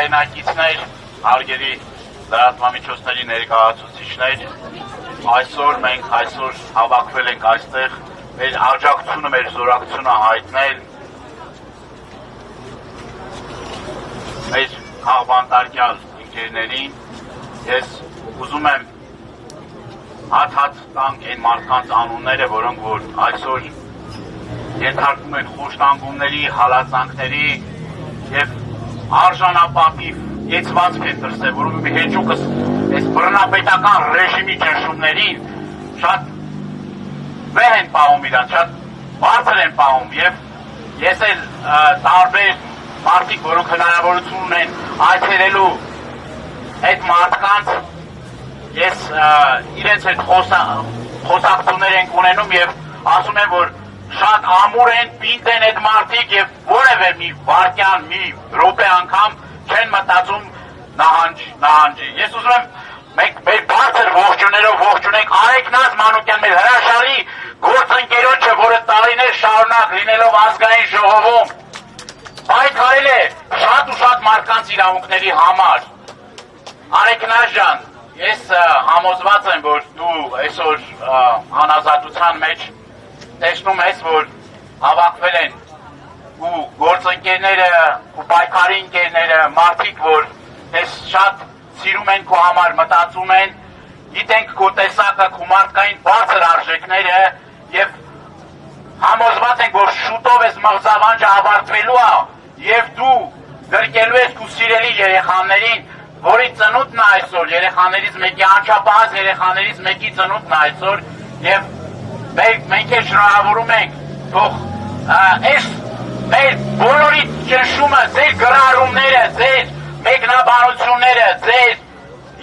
հայրենակիցներ, հարգելի լրատվամիջոցների ներկայացուցիչներ, այսօր մենք հավաքվել ենք այստեղ մեր աջակցությունը, մեր զորակցությունը հայտնել մեր քաղբանտարկյալ ընկերներին։ Ես ուզում եմ հատ տանք այն մարդկանց անունները, որոնք որ այսօր ենթարկվում են խոշտանգումների, հալածանքների և արժանապատիվ եծվածք են դրսել, որում հեճուկս այս բռնապետական ռեժիմի ճնշումներին շատ վեհ են պահում իրանց, շատ բարձր են պահում և ես էլ տարբեր մարդիկ, որոնք հնարավորություն ունեն այցելելու այդ մարդկանց, ես իրենց հետ խոսակցություններ ենք ունենում և ասում եմ, որ շատ ամուր են, պինդ են այդ մարդիկ և որևէ մի վարկյան, մի րոպե անգամ չեն մտածում նահանջի։ Ես ուզում եմ մենք մեր բարձր ողջուններով ողջունենք Արեգնազ Մանուկյան, մեր հրաշալի գործընկերոջը, որը տարիներ շարունակ լինելով ազգային ժողովում պայքարել է շատ ու շատ մարդկանց իրավունքների համար։ Արեգնազ ջան, ես համոզված եմ, որ դու այսօր անազատության մեջ տեսնում ես, որ հավաքվել են ու գործընկերները, ու պայքարի ընկերները, մարդիկ, որ ես շատ սիրում են քո համար, մտածում են, գիտենք քո տեսակը, քո մարդկային բարձր արժեքները և համոզված ենք, որ շուտով ես մղձավանջը ավարտվելու է և դու գրկելու ես քո սիրելի երեխաներին, որի ծնունդն է այսօր, երեխաներից մեկի անչափահաս երեխաներից մեկի ծնունդն է այսօր և մենք էլ շնորհավորում ենք, թող այս մեր բոլորի ճնշումը, ձեր գրառումները, ձեր մեկնաբանությունները, ձեր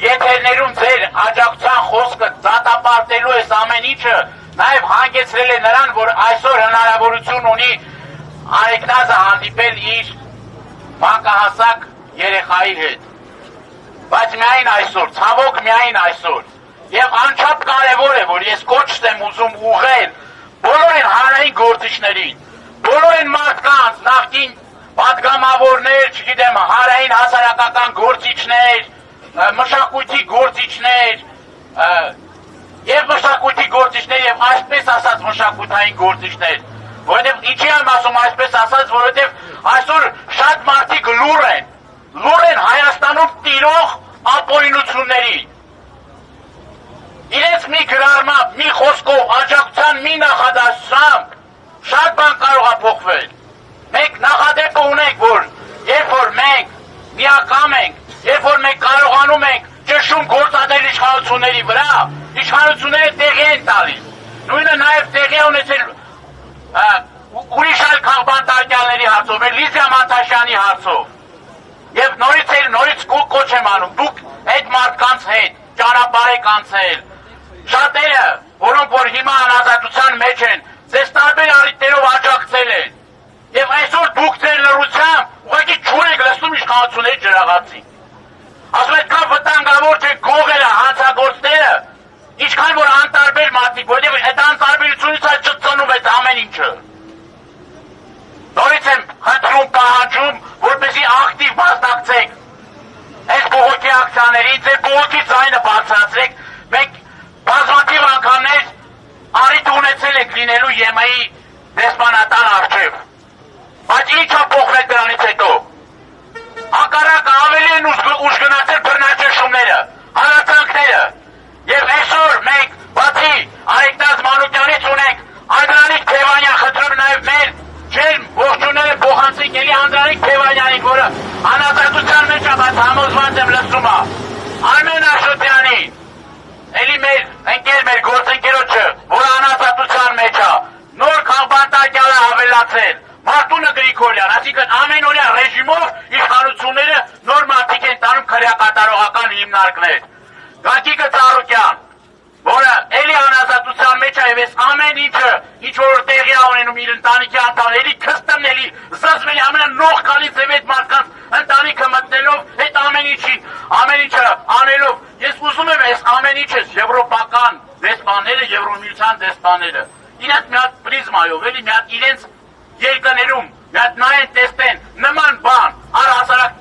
եթերներում ձեր աջակցության խոսքը դատապարտելու այս ամեն ինչը նաև հանգեցրել է նրան, որ այսօր հնարավորություն ունի Արեգնազը հանդիպել իր մանկահասակ երեխայի հետ։ Բայց միայն այսօր, ցավոք միայն այսօր և անչափ կարևոր է, որ ես կոչ եմ ուզում ուղղել բոլոր են հանրային գործիչներին, բոլոր են մարդկանց, նախկին պատգամավորներ, չգիտեմ, հանրային հասարակական գործիչներ, մշակույթի գործիչներ և մշակույթի գործիչներ և այսպես ասած մշակութային գործիչներ, որովհետև ինչի եմ ասում այսպես ասած, որովհետև այսօր շատ մարդիկ լուռ են Հայաստանում տիրող ապօրինությունների։ Իրենց մի գրառմամբ, մի խոսքով, աջակցության մի նախադասությամբ շատ բան կարող է փոխվել։ Մենք նախադեպը ունենք, որ երբ որ մենք միակամ ենք, երբ որ մենք կարողանում ենք ճնշում գործադրել իշխանությունների վրա, իշխանությունները տեղի են տալիս։ Նույնը նաև տեղի է ունեցել ուրիշ այլ քաղբանտարկյալների հարցով, Լիզիա Մանթաշյանի հարցով։ Եվ նորից կոչ եմ անում, դուք այդ մարդկանց հետ ճանապարհ անցել, շատերը, որոնք որ հիմա անազատության մեջ են, ձեզ տարբեր առիթներով աջակցել են։ Եվ այսօր դուք ձեր լռությամբ ուղղակի ջուր եք լցնում իշխանությունների ջրաղացին։ Ասում եք կա վտանգավոր չէ գողերը, հանցագործները, ինչքան որ անտարբեր մարդիկ, որովհետև այդ անտարբերությունից չծնում այդ ամեն ինչը։ Նորից եմ խնդրում, պահանջում, որպեսզի ակտիվ մասնակցեք այս բողոքի ակցիաներին, ձեր բողոքի ձայնը բարձրացրեք։ Մենք բազմաթիվ անգամներ առիթ ունեցել ենք լինելու ԵՄ-ի դեսպանատան առջև։ Բայց ինչ է փոխվել դրանից հետո։ Հակառակը ավելի են ուժ գնացել բռնաճնշումները, հալածանքները։ Եվ այսօր մենք բացի Արեգնազ Մանուկյանից ունենք Անդրանիկ Թևանյան, խնդրում նաև մեր ջերմ ողջունները փոխանցենք էլի Անդրանիկ Թևանյանին, որը անազատության մեջ է, բայց համոզված եմ լսում է, Արմեն Աշոտյանին, էլի մեր ընկեր, մեր գործընկերոջը, որը անազատության մեջ է, նոր քաղբանտարկյալը ավելացել, Մարտունը Գրիգորյան, այսինքն ամենօրյա ռեժիմով իշխանությունները նոր մարդիկ են տանում քրեակատարողական հիմնարկներ։ Գագիկը Ծառուկյան, որը էլի անազատության մեջ է և այս ամեն ինչը, ինչ որ տեղի է ունենում իր ընտանիքի անդամները, էլի քստմն էլի զզվելի ամենանողքալի ձև այդ մարդկանց ընտանիքը մտնելով այդ ամեն ինչը անելով, ես ուզում եմ այս ամեն ինչը եվրոպական դեսպանները, Եվրոմիության դեսպանները, իրենց մի հատ պրիզմայով, էլի մի հատ իրենց երկրներում, մի հատ նայեն տեսնեն նման բան, առհասարակ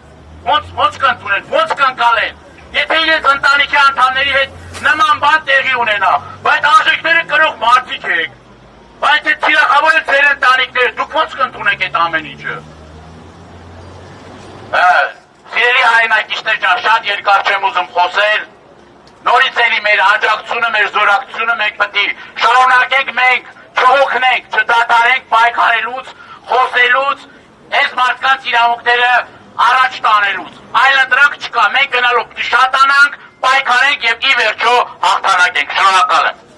ոնց ունենա, բայց արժեքները կրող մարդիկ եք, բայց այդ թիրախավոր են ձեր ընտանիքները, դուք ոնց կընդունեք այդ ամեն ինչը։ Սիրելի հայրենակիցներ ջան, շատ երկար չեմ ուզում խոսել, նորից էլի մեր աջակցությունը, մեր զորակցությունը մենք պետք է շարունակենք մենք, չհոգնենք, չդադարենք պայքարելուց, խոսելուց, այս մարդկանց իրավունքները առաջ տանելուց, այլ դրանք չկա, մենք գնալով պիտի շատանանք, պայքարենք եւ ի վերջո հաղթանակենք, շնորհակալ եմ։